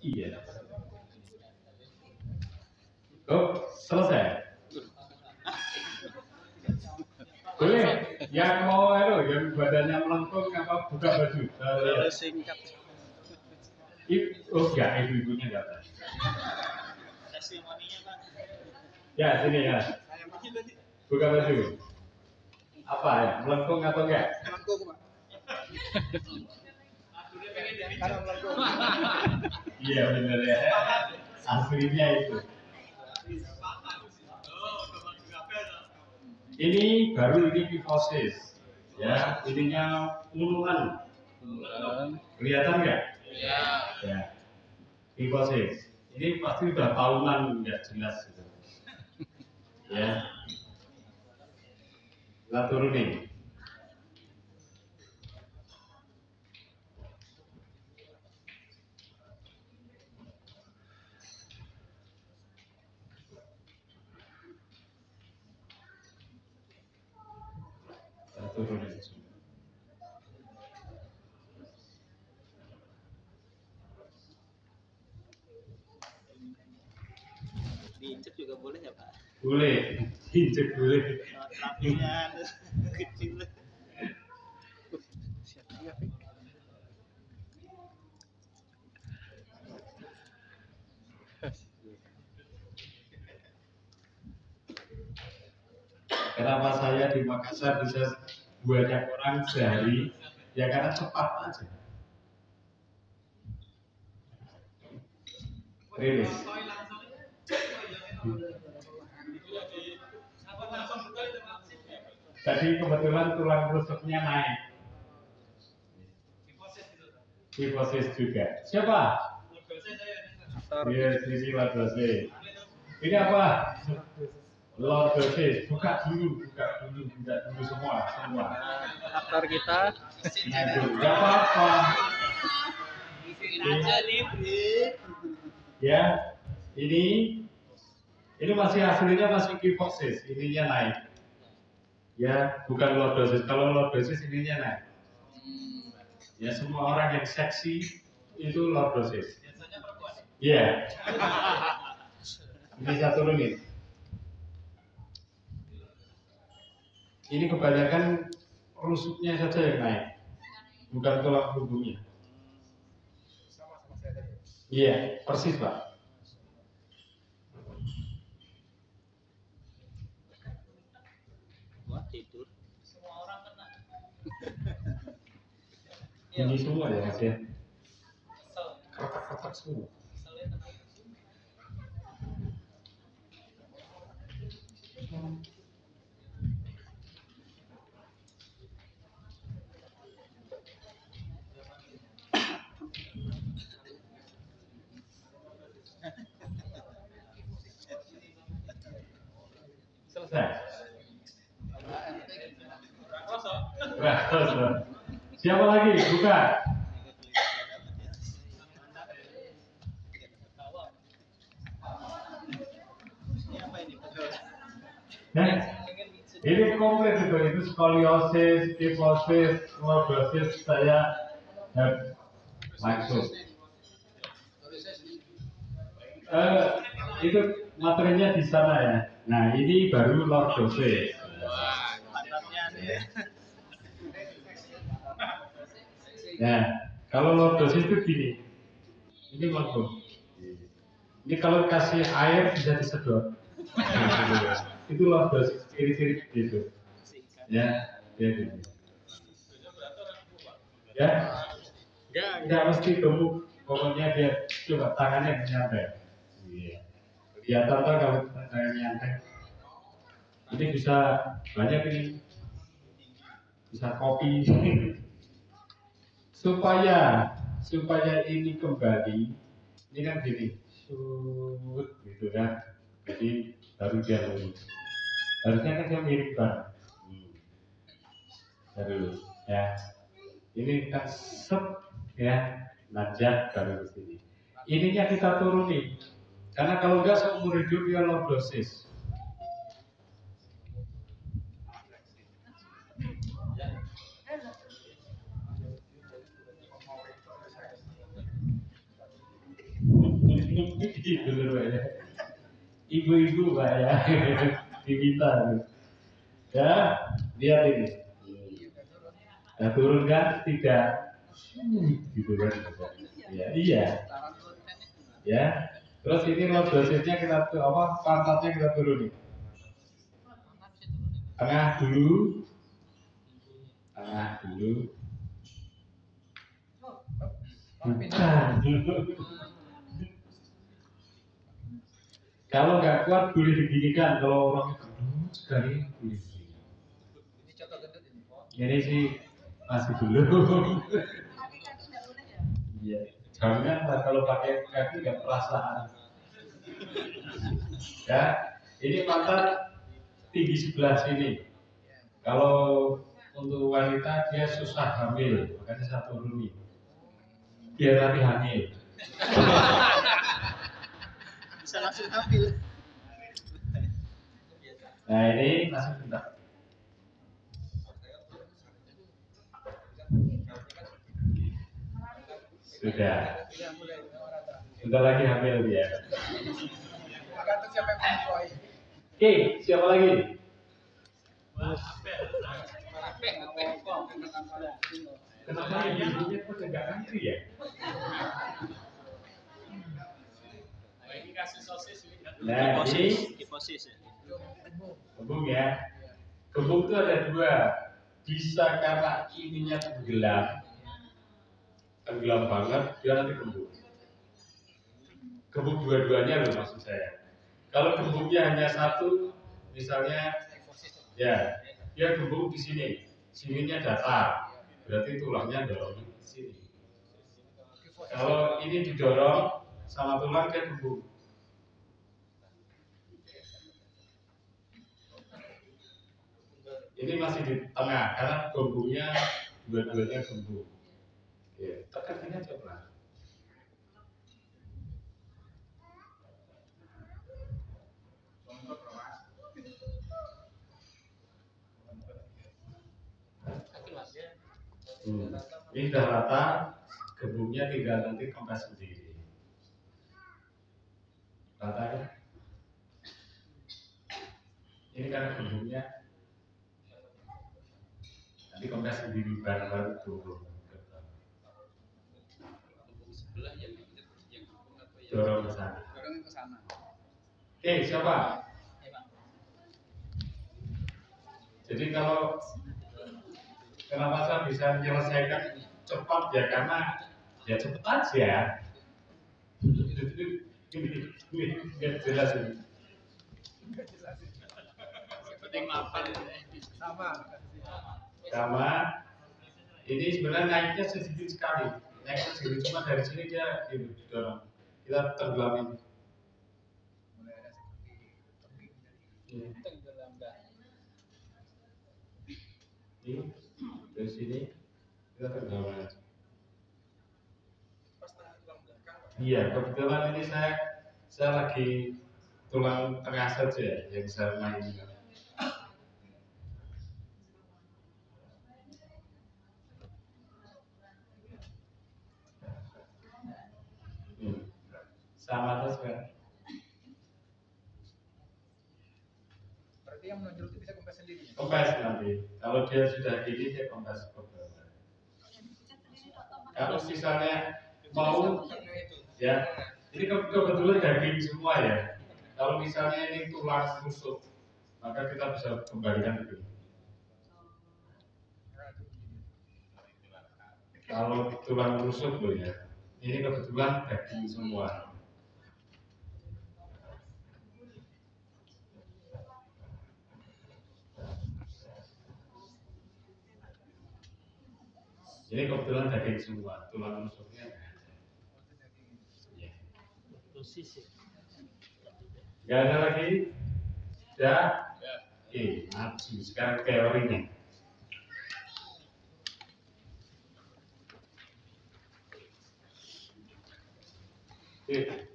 Iya. Oh, selesai. Boleh. Yang mau yang badannya melengkung apa buka baju. Singkat. Oh enggak, ibu-ibunya enggak ada. Testimoninya Pak. Ya sini ya. Buka baju. Apa ya? Melengkung atau enggak? Melengkung Pak. Iya benar ya. Aslinya itu. Ini baru ini kifosis. Ya, ininya uluran. Kelihatan nggak? Iya. Ya. Kifosis. Ini pasti udah tahunan nggak jelas gitu. Ya. Kita turunin. Turunin. Diinjek juga boleh ya Pak? Boleh, injek boleh. Lapinya kecil. Kenapa saya di Makassar bisa banyak orang sehari? Ya karena cepat aja. Rilis. Tadi kebetulan tulang rusuknya naik. Kifosis juga. Siapa? Iya, sini lordosis. Ini apa? Lordosis. Buka dulu semua. Aktor kita. Nah, itu nggak apa-apa. Aja nih, Ya, ini masih aslinya masih kifosis, ininya naik. Ya, bukan lordosis. Kalau lordosis ininya naik. Ya, semua orang yang seksi itu lordosis. Iya. Ini satu menit. Ini kebanyakan rusuknya saja yang naik, bukan tulang punggungnya. Iya, persis Pak. Wah, tidur. Semua orang kena. Ini semua ya Mas ya. Kotak-kotak semua. Selesai. Siapa lagi? Buka. Ini komplit itu skoliosis, kifosis, lordosis saya langsung. Itu materinya di sana ya. Nah ini baru lordosis. Nah kalau lordosis itu gini, ini lordosis. Ini kalau kasih air bisa disedot. Itu lordosis ciri-ciri gitu. Ya, gitu. Ya, nggak mesti gemuk. Pokoknya dia coba tangannya nyantai. Iya. Kelihatan tuh kalau tangannya nyantai. Ini bisa banyak ini. Bisa kopi. supaya ini kembali. Ini kan gini. Gitu kan. Jadi baru dia lurus. Harusnya kan dia mirip banget. Dulu ya. Ini kan ya, najak baru ke sini. Ininya kita turuni. Karena kalau enggak seumur hidup dia lordosis. Dulu ya. Ibu-ibu Pak ya. Diminta. Ya, lihat ini. Nah, turun kan? Tidak. Gitu kan. Ya, iya. Ya. Terus ini dosisnya kita pantatnya kita turunin. Tengah dulu. Bukan. Kalau nggak kuat boleh diginikan. Kalau orang sekali boleh. Ini sih masih belum. Iya. Jangan lah kalau pakai kaki nggak perasaan. Ya, ini pantat tinggi sebelah sini. Kalau untuk wanita dia susah hamil, makanya saya turuni. Biar nanti hamil. Bisa langsung hamil. Nah ini masih bentar. Sudah. Bentar lagi hamil dia. Oke, siapa lagi? Kenapa ibunya kok nggak ngantri ya? Nah, ini Kifosis ya. kembung ya. Kembung itu ada dua. Bisa karena ininya tenggelam banget, dia nanti kembung. Kembung dua-duanya loh maksud saya. Kalau kembungnya hanya satu, misalnya, ya, dia kembung di sini, sininya datar, berarti tulangnya dorong di sini. Kalau ini didorong sama tulang dia kembung. Ini masih di tengah karena kembungnya dua-duanya kembung. Ya, tekan ini aja pelan. Ini sudah rata, kembungnya tinggal nanti kempes sendiri. Rata ya? Ini karena kembungnya nanti kempes sendiri bareng-bareng turun. Dorong ke sana. Oke, siapa? Jadi kalau kenapa saya bisa menyelesaikan cepat ya karena ya cepat aja. Ini jelas ini. Penting mapan Sama. Ini sebenarnya naiknya sedikit sekali. Naiknya sedikit cuma dari sini dia didorong. Kita tenggelamin. Ini dari sini kita tenggelam. Iya, kebetulan ini saya lagi tulang tengah saja yang saya mainkan. Sama terus kan? Berarti yang menonjol itu bisa kempes sendiri? Kempes nanti. Kalau dia sudah gini dia kempes ke bawah. Kalau misalnya mau ya, ini kebetulan daging semua ya. Kalau misalnya ini tulang rusuk, maka kita bisa kembalikan itu. Kalau tulang rusuk loh ya, ini kebetulan daging semua. Ini kebetulan daging semua, tulang rusuknya. Ya. Gak ada lagi? Ya. Oke, maju. Sekarang teorinya. Oke.